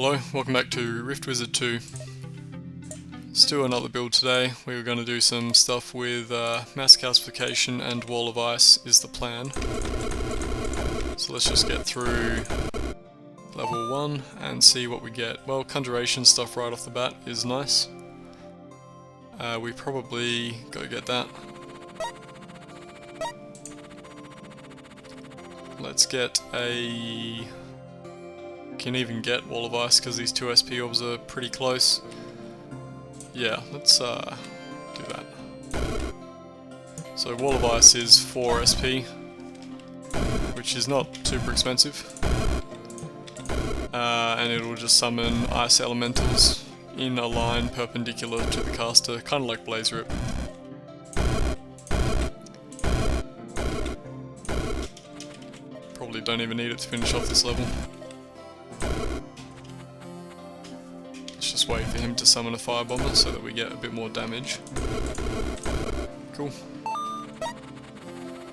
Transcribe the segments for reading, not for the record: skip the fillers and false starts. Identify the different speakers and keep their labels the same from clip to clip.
Speaker 1: Hello, welcome back to Rift Wizard 2. Let's do another build today. We were going to do some stuff with mass calcification and wall of ice is the plan. So let's just get through level 1 and see what we get. Well, conjuration stuff right off the bat is nice. We probably go get that. Let's get a... Can even get wall of ice because these two SP orbs are pretty close. Yeah, let's do that. So wall of ice is 4 SP, which is not super expensive. And it'll just summon ice elementals in a line perpendicular to the caster, kind of like Blaze Rip. Probably don't even need it to finish off this level. Let's just wait for him to summon a firebomber so that we get a bit more damage. Cool.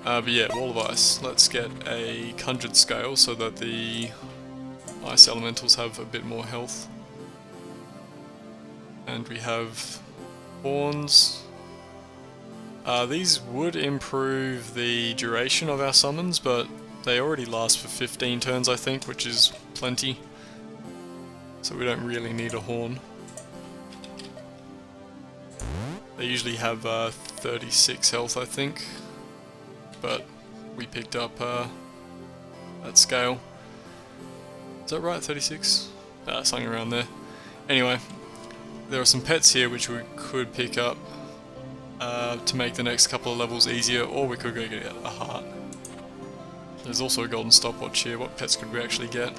Speaker 1: But yeah, wall of ice. Let's get a conjured scale so that the ice elementals have a bit more health. And we have horns. These would improve the duration of our summons, but they already last for 15 turns, I think, which is plenty. So we don't really need a horn. They usually have 36 health, I think, but we picked up that scale. Is that right, 36? Something around there. Anyway, there are some pets here which we could pick up to make the next couple of levels easier, or we could go get a heart. There's also a golden stopwatch here. What pets could we actually get?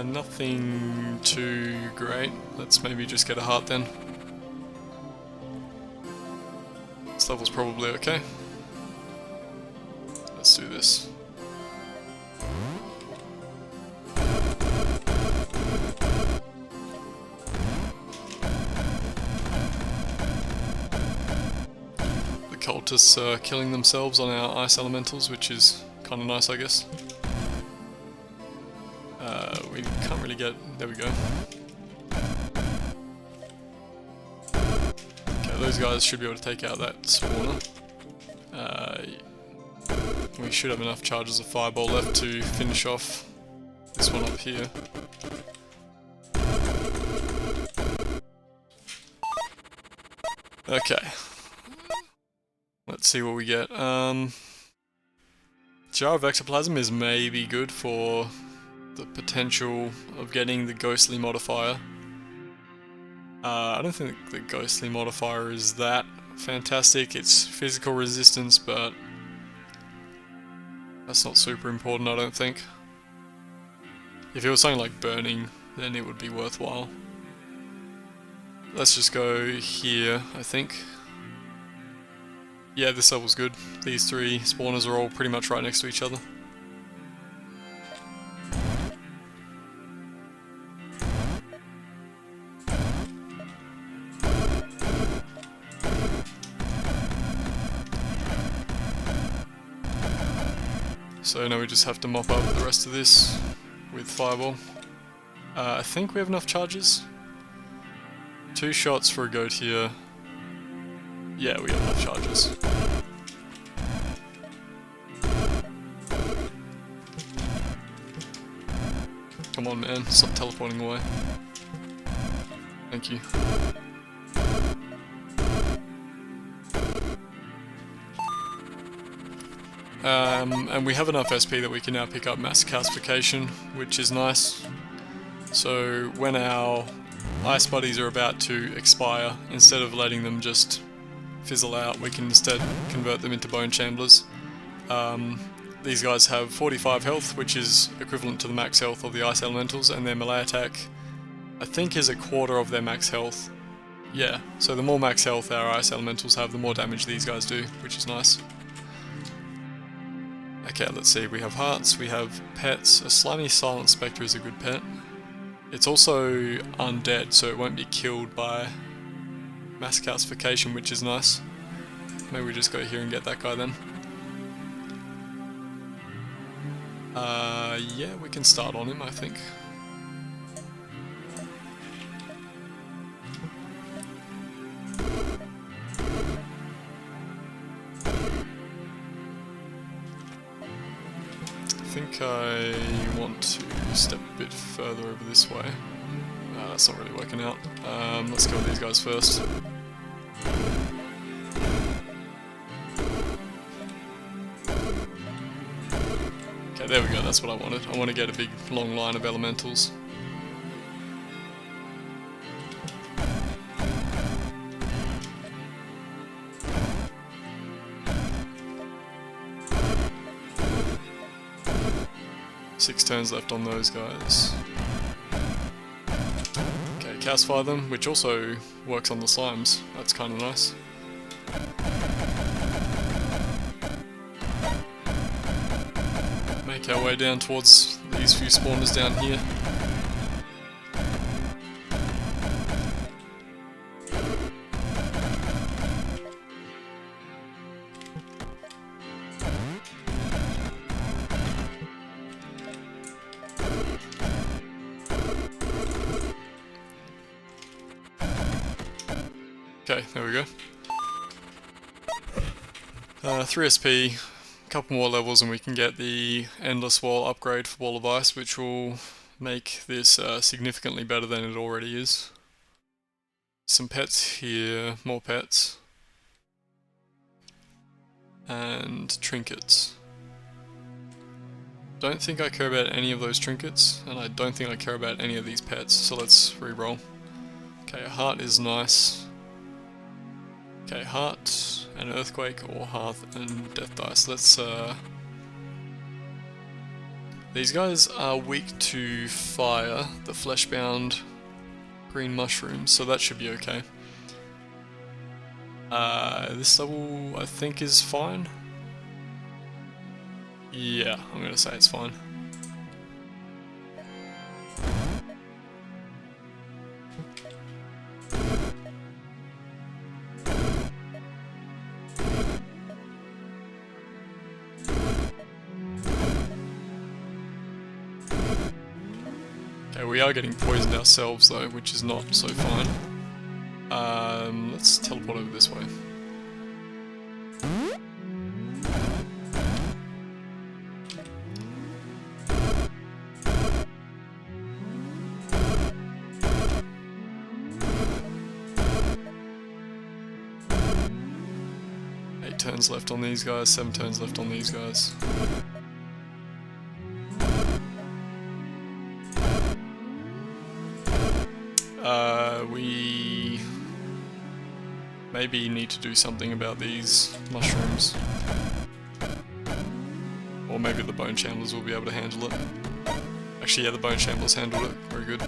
Speaker 1: Nothing too great. Let's maybe just get a heart then. This level's probably okay. Let's do this. The cultists are killing themselves on our ice elementals, which is kind of nice, I guess. We can't really get... there we go. Okay, those guys should be able to take out that spawner. We should have enough charges of fireball left to finish off this one up here. Okay. Let's see what we get. Jar of Ectoplasm is maybe good for the potential of getting the ghostly modifier. I don't think the ghostly modifier is that fantastic. It's physical resistance, but that's not super important, I don't think. If it was something like burning, then it would be worthwhile. Let's just go here, I think. Yeah, this level's good. These three spawners are all pretty much right next to each other. So now we just have to mop up the rest of this with fireball. I think we have enough charges. 2 shots for a goat here. Yeah, we have enough charges. Come on, man, stop teleporting away. Thank you. And we have enough SP that we can now pick up mass calcification, which is nice. So when our ice buddies are about to expire, instead of letting them just fizzle out, we can instead convert them into bone chamblers. These guys have 45 health, which is equivalent to the max health of the ice elementals, and their melee attack, I think, is a quarter of their max health. Yeah, so the more max health our ice elementals have, the more damage these guys do, which is nice. Okay, let's see, we have hearts, we have pets. A slimy silent spectre is a good pet. It's also undead, so it won't be killed by mass calcification, which is nice. Maybe we just go here and get that guy then. Yeah, we can start on him, I think. I think I want to step a bit further over this way. That's not really working out. Let's go with these guys first. Okay, there we go, that's what I wanted. I want to get a big long line of elementals. Six turns left on those guys. Okay, cast fire them, which also works on the slimes. That's kind of nice. Make our way down towards these few spawners down here. Okay, there we go. 3 SP, a couple more levels and we can get the Endless Wall upgrade for Wall of Ice, which will make this significantly better than it already is. Some pets here, more pets. And trinkets. Don't think I care about any of those trinkets, and I don't think I care about any of these pets, so let's re-roll. Okay, a heart is nice. Okay, heart, and earthquake, or hearth and death dice. Let's these guys are weak to fire, the fleshbound green mushrooms, so that should be okay. This level I think is fine. Yeah, I'm gonna say it's fine. Okay, we are getting poisoned ourselves though, which is not so fine. Let's teleport over this way. Turns left on these guys, 7 turns left on these guys. We maybe need to do something about these mushrooms. Or maybe the Bone Shamblers will be able to handle it. Actually, yeah, the Bone Shamblers handled it. Very good.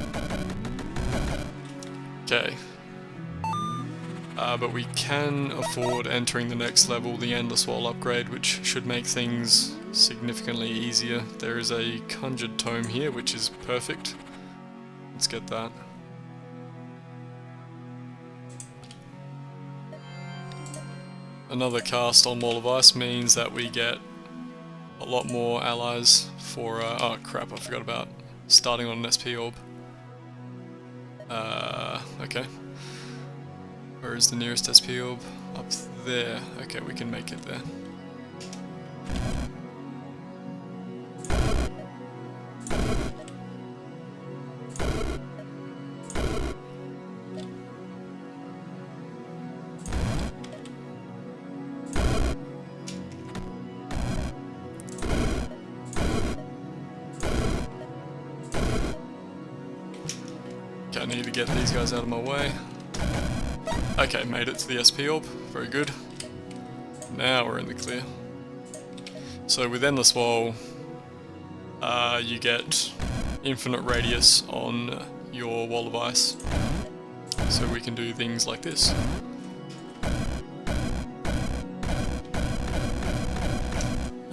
Speaker 1: Okay. But we can afford entering the next level, the Endless Wall upgrade, which should make things significantly easier. There is a Conjured Tome here, which is perfect. Let's get that. Another cast on Wall of Ice means that we get a lot more allies for... oh crap, I forgot about starting on an SP orb. Okay. Where is the nearest SP orb? Up there. Okay, we can make it there. Okay, I need to get these guys out of my way. Okay, made it to the SP orb. Very good. Now we're in the clear. So with Endless Wall, you get infinite radius on your Wall of Ice. So we can do things like this.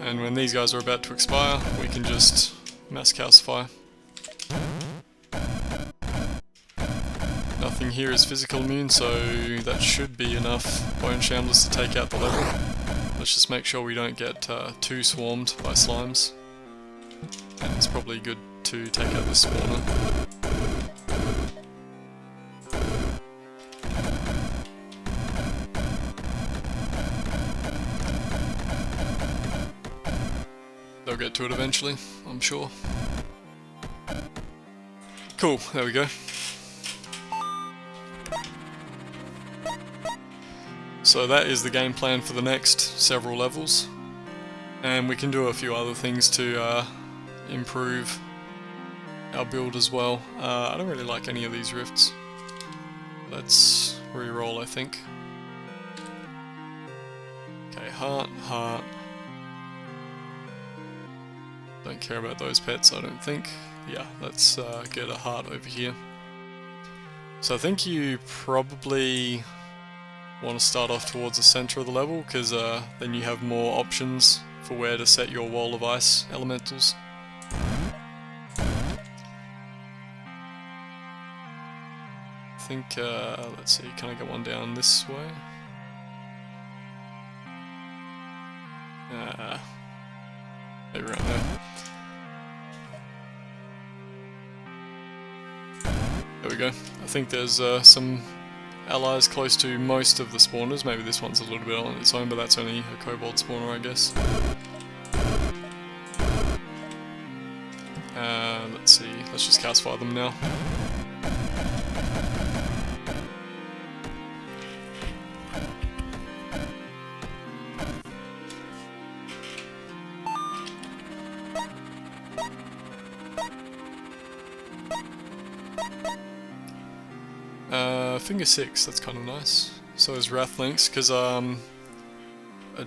Speaker 1: And when these guys are about to expire, we can just mass calcify. Nothing here is physical immune, so that should be enough Bone Shamblers to take out the level. Let's just make sure we don't get too swarmed by slimes. And it's probably good to take out the spawner. They'll get to it eventually, I'm sure. Cool, there we go. So that is the game plan for the next several levels. And we can do a few other things to improve our build as well. I don't really like any of these rifts. Let's re-roll, I think. Okay, heart, heart. Don't care about those pets, I don't think. Yeah, let's get a heart over here. So I think you probably want to start off towards the center of the level, because then you have more options for where to set your wall of ice elementals. I think, let's see, can I get one down this way? Maybe around there. There we go. I think there's some allies close to most of the spawners. Maybe this one's a little bit on its own, but that's only a kobold spawner, I guess. Let's see, let's just cast fire them now. Finger 6, that's kind of nice. So is Wrathlinks, because I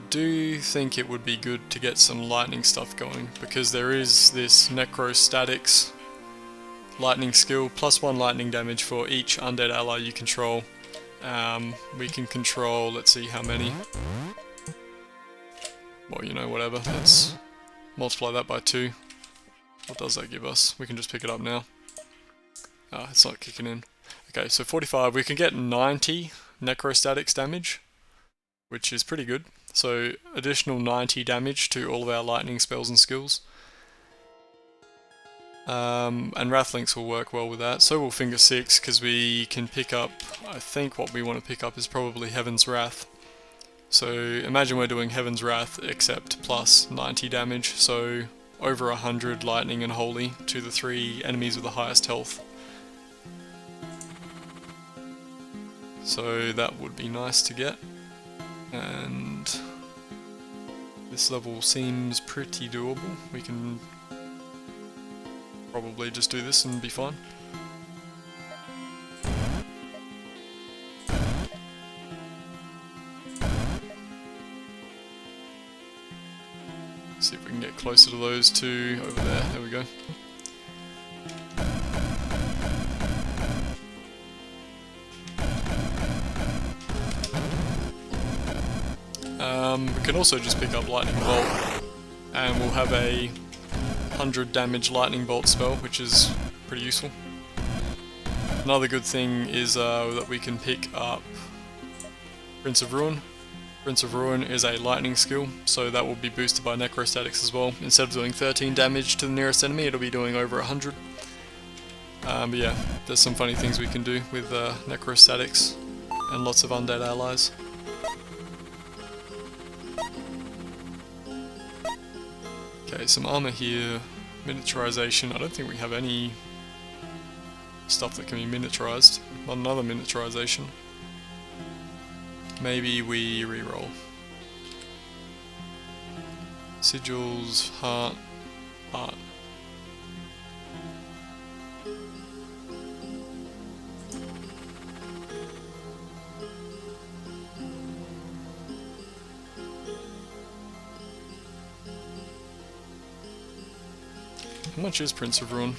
Speaker 1: do think it would be good to get some lightning stuff going, because there is this Necrostatics lightning skill, +1 lightning damage for each undead ally you control. We can control, let's see how many. Well, you know, whatever. Let's multiply that by 2. What does that give us? We can just pick it up now. Ah, it's not kicking in. Okay, so 45, we can get 90 Necrostatics damage, which is pretty good. So additional 90 damage to all of our lightning spells and skills. And Wrathlinks will work well with that. So will Finger 6, because we can pick up, I think what we want to pick up is probably Heaven's Wrath. So imagine we're doing Heaven's Wrath except plus 90 damage, so over 100 lightning and holy to the 3 enemies with the highest health. So that would be nice to get, and this level seems pretty doable. We can probably just do this and be fine. See if we can get closer to those 2 over there. There we go. We can also just pick up Lightning Bolt, and we'll have a 100 damage Lightning Bolt spell, which is pretty useful. Another good thing is that we can pick up Prince of Ruin. Prince of Ruin is a lightning skill, so that will be boosted by Necrostatics as well. Instead of doing 13 damage to the nearest enemy, it'll be doing over 100. But yeah, there's some funny things we can do with Necrostatics and lots of undead allies. Okay, some armor here, miniaturization. I don't think we have any stuff that can be miniaturized. Not another miniaturization. Maybe we reroll. Sigils, heart, heart. How much is Prince of Ruin?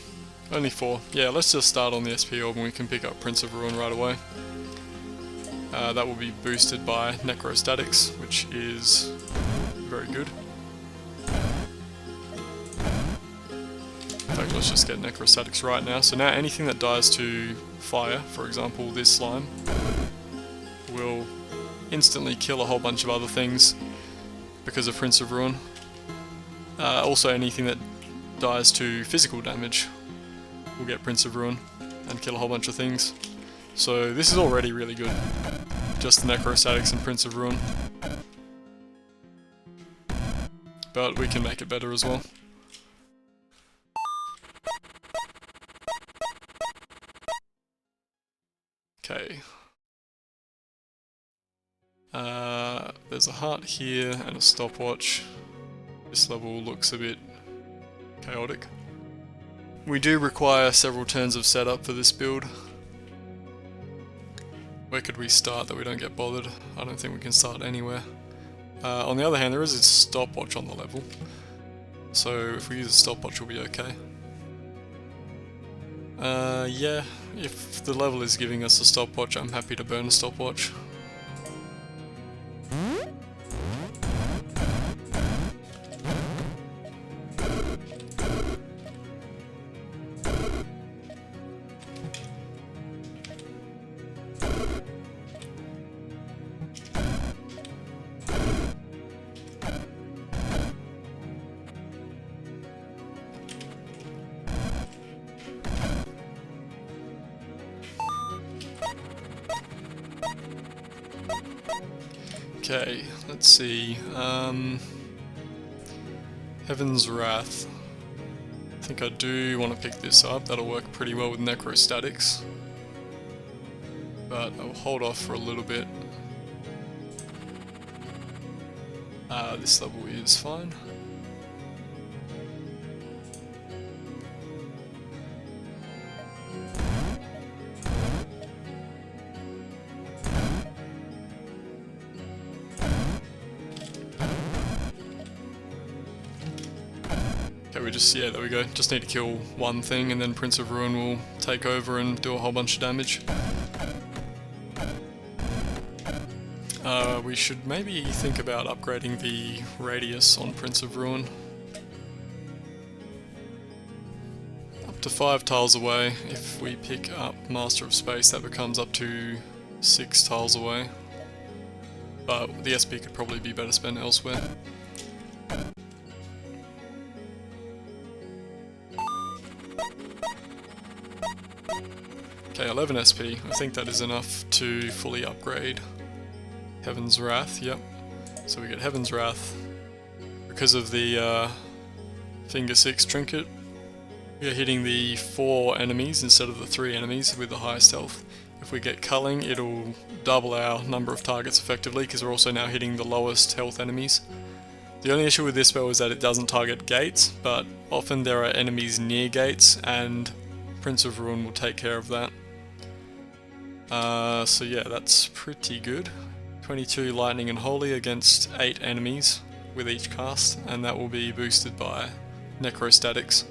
Speaker 1: Only 4. Yeah, let's just start on the SP orb and we can pick up Prince of Ruin right away. That will be boosted by Necrostatics, which is very good. In fact, let's just get Necrostatics right now. So now anything that dies to fire, for example this slime, will instantly kill a whole bunch of other things because of Prince of Ruin. Also anything that dies to physical damage, we'll get Prince of Ruin and kill a whole bunch of things. So this is already really good. Just the Necrostatics and Prince of Ruin. But we can make it better as well. Okay. There's a heart here and a stopwatch. This level looks a bit chaotic. We do require several turns of setup for this build. Where could we start that we don't get bothered? I don't think we can start anywhere. On the other hand, there is a stopwatch on the level. So if we use a stopwatch, we'll be okay. Yeah, if the level is giving us a stopwatch, I'm happy to burn a stopwatch. Okay, let's see. Heaven's Wrath. I think I do want to pick this up. That'll work pretty well with Necrostatics. But I'll hold off for a little bit. This level is fine. Okay, yeah, there we go. Just need to kill one thing and then Prince of Ruin will take over and do a whole bunch of damage. We should maybe think about upgrading the radius on Prince of Ruin. Up to 5 tiles away. If we pick up Master of Space, that becomes up to 6 tiles away. But the SP could probably be better spent elsewhere. Okay, 11 SP. I think that is enough to fully upgrade Heaven's Wrath, yep. So we get Heaven's Wrath. Because of the Finger 6 trinket, we are hitting the 4 enemies instead of the 3 enemies with the highest health. If we get Culling, it'll double our number of targets effectively, because we're also now hitting the lowest health enemies. The only issue with this spell is that it doesn't target gates, but often there are enemies near gates, and Prince of Ruin will take care of that. So yeah, that's pretty good. 22 Lightning and Holy against 8 enemies with each cast, and that will be boosted by Necrostatics.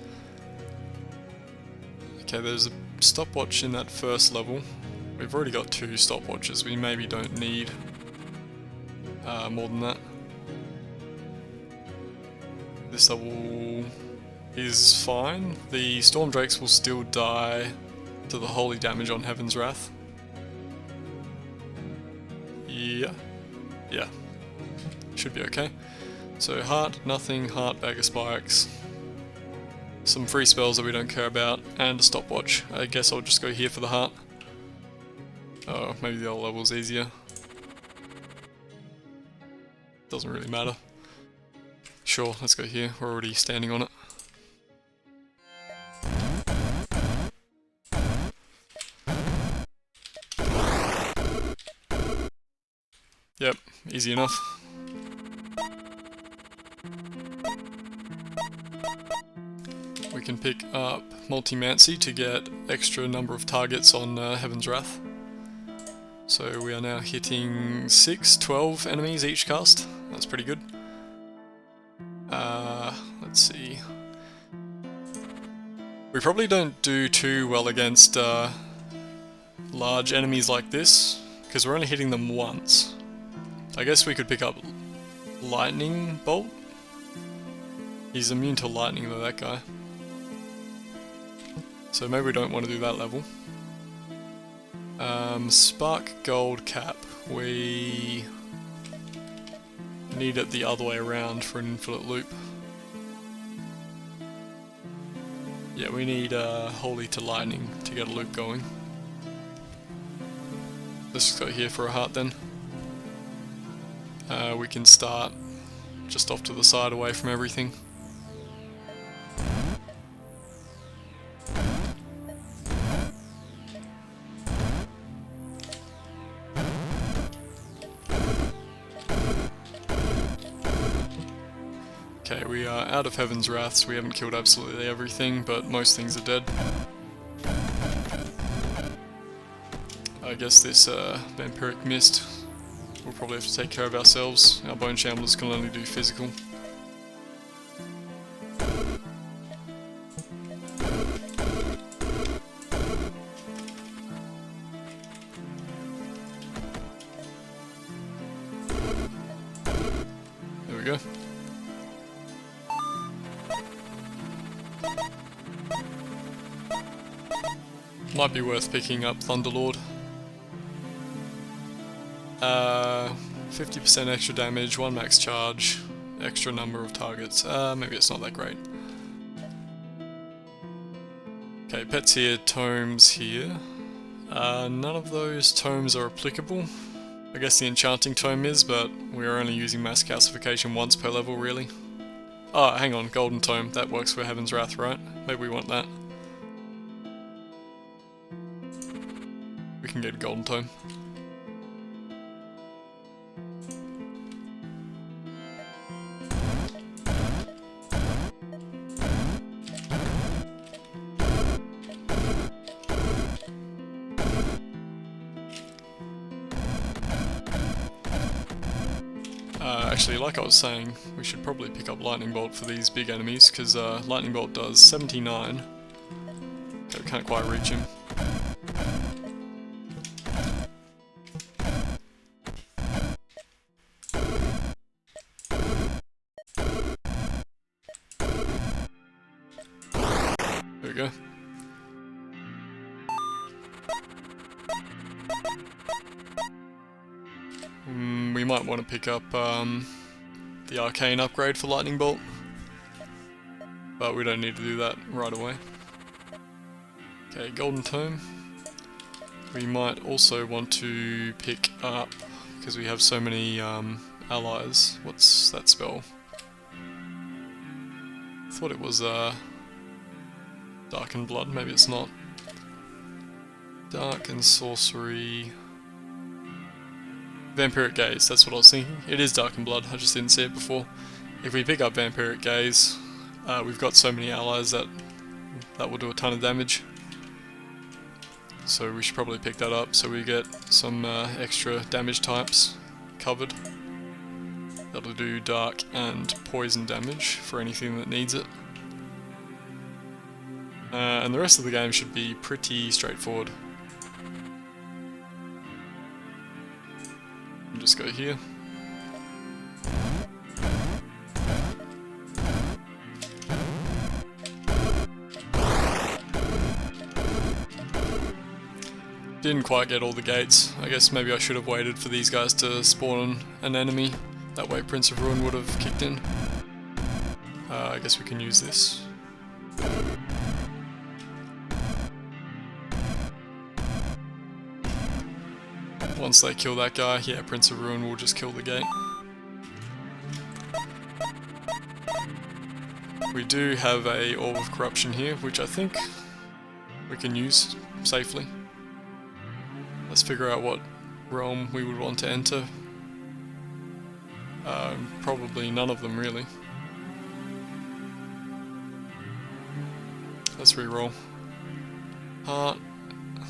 Speaker 1: Okay, there's a stopwatch in that first level. We've already got 2 stopwatches, we maybe don't need more than that. This level is fine. The Storm Drakes will still die to the holy damage on Heaven's Wrath. Yeah. Should be okay. So heart, nothing, heart, bag of spikes. Some free spells that we don't care about, and a stopwatch. I guess I'll just go here for the heart. Oh, maybe the other level's easier. Doesn't really matter. Sure, let's go here. We're already standing on it. Yep, easy enough. We can pick up Multimancy to get extra number of targets on Heaven's Wrath. So we are now hitting 12 enemies each cast. That's pretty good. Let's see. We probably don't do too well against large enemies like this, because we're only hitting them once. I guess we could pick up Lightning Bolt. He's immune to lightning though, that guy. So maybe we don't want to do that level. Spark Gold Cap. We need it the other way around for an infinite loop. Yeah, we need Holy to Lightning to get a loop going. Let's just go here for a heart then. We can start just off to the side away from everything. Okay, we are out of Heaven's Wraths. We haven't killed absolutely everything, but most things are dead. I guess this Vampiric Mist we'll probably have to take care of ourselves. Our Bone Shamblers can only do physical. There we go. Might be worth picking up Thunderlord. 50% extra damage, 1 max charge, extra number of targets. Maybe it's not that great. Okay, pets here, tomes here. None of those tomes are applicable. I guess the enchanting tome is, but we're only using mass calcification once per level, really. Oh, hang on, golden tome. That works for Heaven's Wrath, right? Maybe we want that. We can get a golden tome. Actually, like I was saying, we should probably pick up Lightning Bolt for these big enemies, because Lightning Bolt does 79. Okay, we can't quite reach him. There we go. We might want to pick up the Arcane upgrade for Lightning Bolt, but we don't need to do that right away. Okay, Golden Tome. We might also want to pick up, because we have so many allies. What's that spell? I thought it was Dark and Blood, maybe it's not. Dark and Sorcery... Vampiric Gaze, that's what I was thinking. It is Dark and Blood, I just didn't see it before. If we pick up Vampiric Gaze, we've got so many allies that will do a ton of damage. So we should probably pick that up so we get some extra damage types covered. That'll do dark and poison damage for anything that needs it. And the rest of the game should be pretty straightforward. Just go here. Didn't quite get all the gates. I guess maybe I should have waited for these guys to spawn an enemy. That way Prince of Ruin would have kicked in. I guess we can use this. Once they kill that guy, yeah, Prince of Ruin will just kill the gate. We do have a Orb of Corruption here, which I think we can use safely. Let's figure out what realm we would want to enter. Probably none of them, really. Let's reroll. Heart,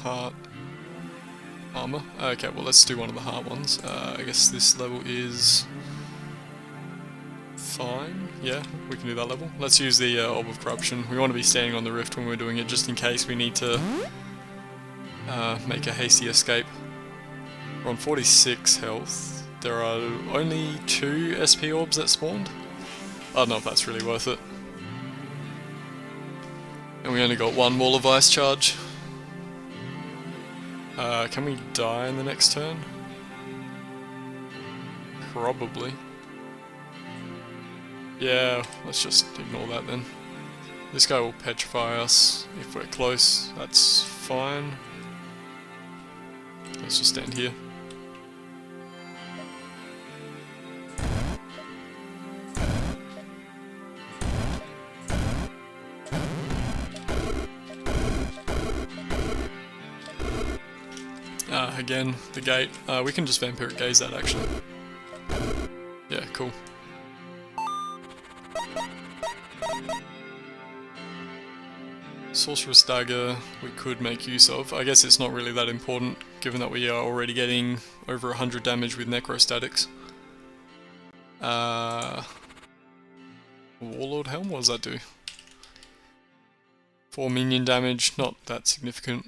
Speaker 1: heart, armor. Okay, well let's do one of the heart ones. I guess this level is fine. Yeah, we can do that level. Let's use the Orb of Corruption. We want to be standing on the rift when we're doing it, just in case we need to make a hasty escape. We're on 46 health. There are only 2 SP orbs that spawned. I don't know if that's really worth it. And we only got 1 Wall of Ice charge. Can we die in the next turn? Probably. Yeah, let's just ignore that then. This guy will petrify us if we're close, that's fine. Let's just stand here. Again, the gate. We can just Vampiric Gaze that actually. Yeah, cool. Sorcerer's Dagger we could make use of. I guess it's not really that important given that we are already getting over 100 damage with Necrostatics. Warlord Helm, what does that do? 4 minion damage, not that significant.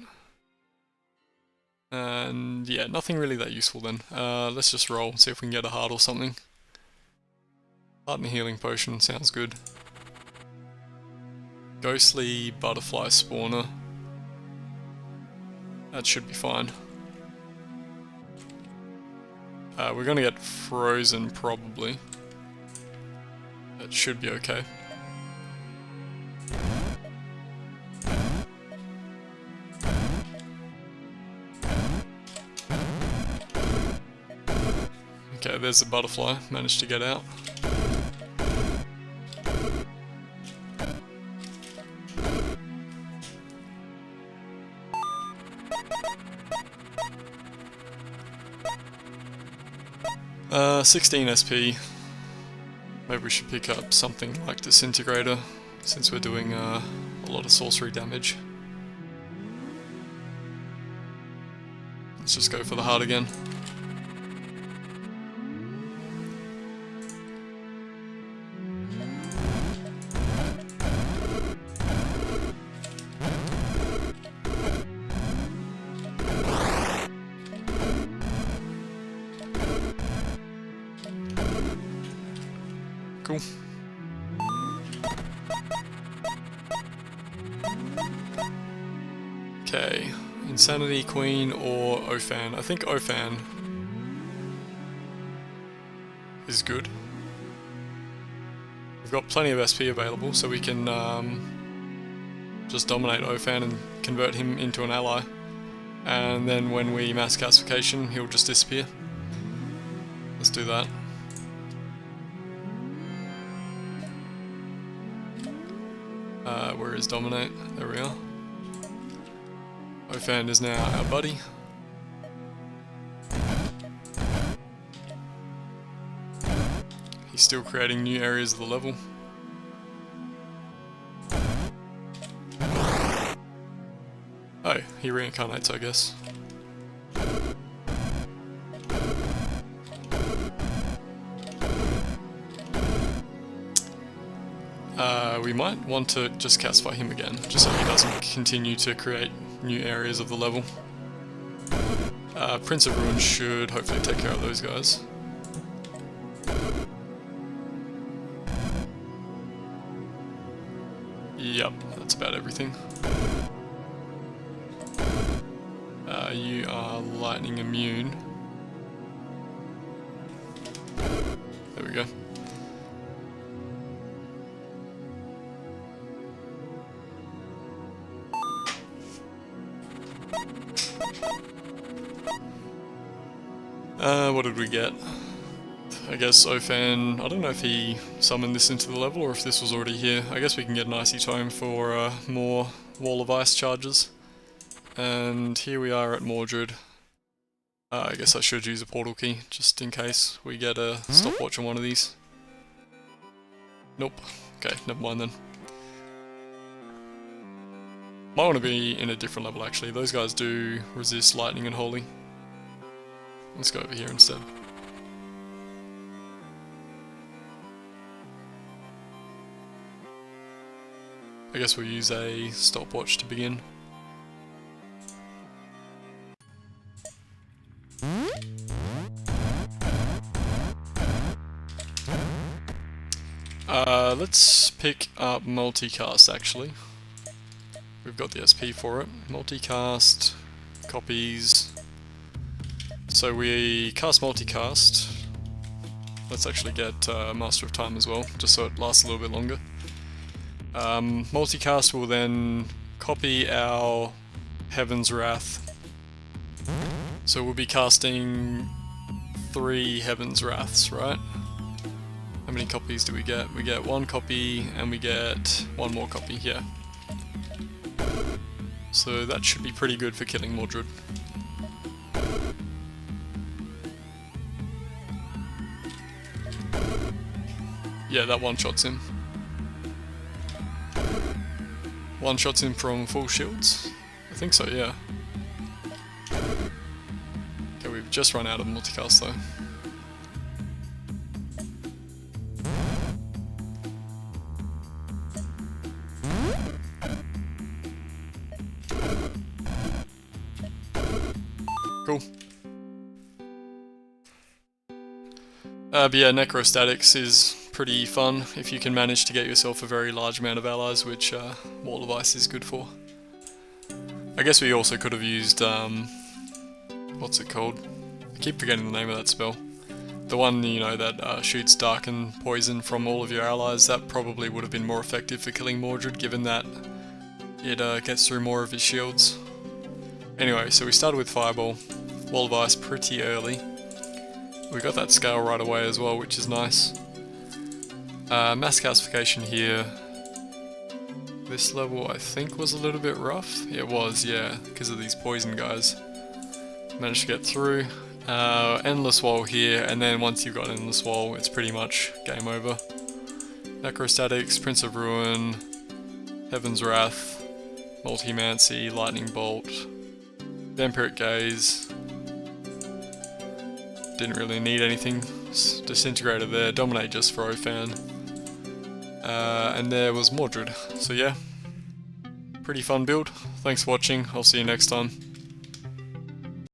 Speaker 1: And yeah, nothing really that useful then. Let's just roll, see if we can get a heart or something. Heart and a healing potion, sounds good. Ghostly Butterfly Spawner. That should be fine. We're gonna get frozen probably. That should be okay. Okay, there's the butterfly, managed to get out. Uh, 16 SP. Maybe we should pick up something like Disintegrator, since we're doing a lot of sorcery damage. Let's just go for the heart again. Cool. Okay, Insanity Queen or Ophan. I think Ophan is good. We've got plenty of SP available, so we can just dominate Ophan and convert him into an ally. And then when we mass calcification, he'll just disappear. Let's do that. Where is Dominate? There we are. Ophan is now our buddy. He's still creating new areas of the level. Oh, he reincarnates, I guess. We might want to just calcify him again, just so he doesn't continue to create new areas of the level. Prince of Ruin should hopefully take care of those guys. Yep, that's about everything. You are lightning immune. There we go. What did we get? I guess Ophan, I don't know if he summoned this into the level or if this was already here. I guess we can get an Icy Tome for more Wall of Ice charges. And here we are at Mordred. I guess I should use a portal key, just in case we get a stopwatch on one of these. Nope. Okay, never mind then. Might want to be in a different level actually. Those guys do resist lightning and holy. Let's go over here instead. I guess we'll use a stopwatch to begin. Let's pick up multicast actually. We've got the SP for it. Multicast, copies. So we cast multicast. Let's actually get Master of Time as well, just so it lasts a little bit longer. Multicast will then copy our Heaven's Wrath. So we'll be casting 3 Heaven's Wraths, right? How many copies do we get? We get 1 copy and we get 1 more copy, yeah. So that should be pretty good for killing Mordred. Yeah, that one-shots him. One-shots him from full shields? I think so, yeah. Okay, we've just run out of multicast though. Cool. But yeah, Necrostatics is pretty fun if you can manage to get yourself a very large amount of allies, which Wall of Ice is good for. I guess we also could have used, what's it called? I keep forgetting the name of that spell. The one, you know, that shoots dark and poison from all of your allies. That probably would have been more effective for killing Mordred, given that it gets through more of his shields. Anyway, so we started with Fireball, Wall of Ice pretty early. We got that scale right away as well, which is nice. Mass Calcification here. This level I think was a little bit rough. It was, yeah, because of these poison guys. Managed to get through. Endless Wall here, and then once you've got Endless Wall, it's pretty much game over. Necrostatics, Prince of Ruin, Heaven's Wrath, Multimancy, Lightning Bolt, Vampiric Gaze. Didn't really need anything. Disintegrator there, Dominate just for Ophan. And there was Mordred. So yeah, pretty fun build. Thanks for watching, I'll see you next time.